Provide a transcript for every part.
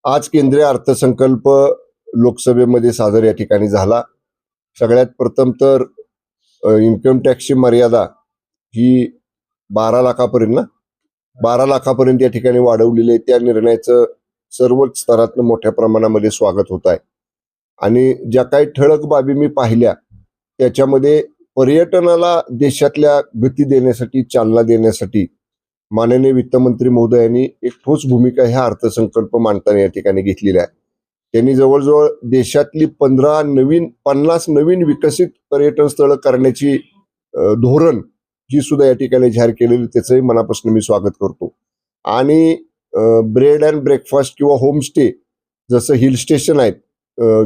आज केंद्रीय अर्थसंकल्प लोकसभेमध्ये सादर या ठिकाणी झाला. सगळ्यात प्रथम तर इन्कम टॅक्सची मर्यादा ही 12 लाखापर्यंत 12 लाखापर्यंत या ठिकाणी वाढवलेली आहे. त्या निर्णयाचं सर्वच स्तरातून मोठ्या प्रमाणामध्ये स्वागत होत आहे. आणि ज्या काही ठळक बाबी मी पाहिल्या त्याच्यामध्ये पर्यटनाला देशातल्या गती देण्यासाठी, चालना देण्यासाठी माननीय वित्तमंत्री महोदयांनी एक ठोस भूमिका ह्या अर्थसंकल्प मांडताना या ठिकाणी घेतलेली आहे. त्यांनी जवळजवळ देशातली 50 नवीन विकसित पर्यटन स्थळं करण्याची धोरण जी सुद्धा या ठिकाणी जाहीर केलेली, त्याचंही मनापासून मी स्वागत करतो. आणि ब्रेड अँड ब्रेकफास्ट किंवा होमस्टे जसं हिल स्टेशन आहेत,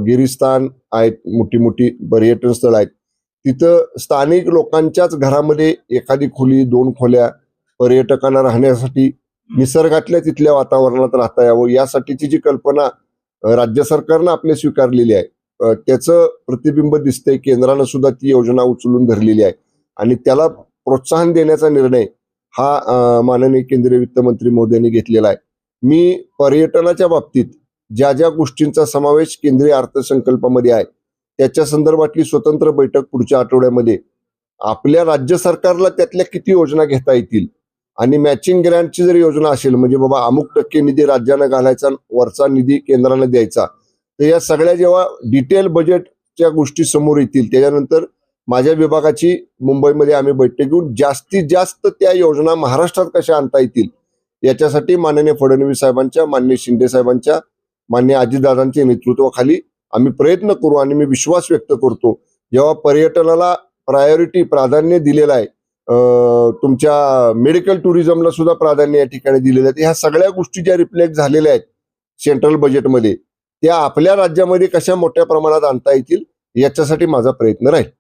गिरिस्थान आहेत, मोठी मोठी पर्यटन स्थळ आहेत, तिथं स्थानिक लोकांच्याच घरामध्ये एखादी खोली, 2 खोल्या पर्यटकांना राहण्यासाठी निसर्गातल्या तिथल्या वातावरणात राहता यावं यासाठीची जी कल्पना राज्य सरकारनं आपल्या स्वीकारलेली आहे त्याचं प्रतिबिंब दिसतंय. केंद्रानं सुद्धा ती योजना उचलून धरलेली आहे आणि त्याला प्रोत्साहन देण्याचा निर्णय हा माननीय केंद्रीय वित्तमंत्री मोदींनी घेतलेला आहे. मी पर्यटनाच्या बाबतीत ज्या ज्या गोष्टींचा समावेश केंद्रीय अर्थसंकल्पामध्ये आहे त्याच्या संदर्भातली स्वतंत्र बैठक पुढच्या आठवड्यामध्ये आपल्या राज्य सरकारला त्यातल्या किती योजना घेता येतील आणि मॅचिंग ग्रँटची जर योजना असेल, म्हणजे बाबा अमुक टक्के निधी राज्यानं घालायचा, वरचा निधी केंद्रानं द्यायचा, तर या सगळ्या जेव्हा डिटेल बजेटच्या गोष्टी समोर येतील त्याच्यानंतर माझ्या विभागाची मुंबईमध्ये आम्ही बैठक घेऊन जास्तीत जास्त त्या योजना महाराष्ट्रात कशा आणता येतील याच्यासाठी माननीय फडणवीस साहेबांच्या, माननीय शिंदे साहेबांच्या, माननीय अजितदादांच्या नेतृत्वाखाली आम्ही प्रयत्न करू. आणि मी विश्वास व्यक्त करतो, जेव्हा पर्यटनाला प्राधान्य दिलेलं आहे, तुमच्या मेडिकल टुरिझमला सुद्धा प्राधान्य या ठिकाणी दिलेलं आहे, ह्या सगळ्या गोष्टी ज्या रिफ्लेक्ट झालेल्या आहेत सेंट्रल बजेटमध्ये त्या आपल्या राज्यामध्ये कशा मोठ्या प्रमाणात आणता येतील याच्यासाठी माझा प्रयत्न राहील.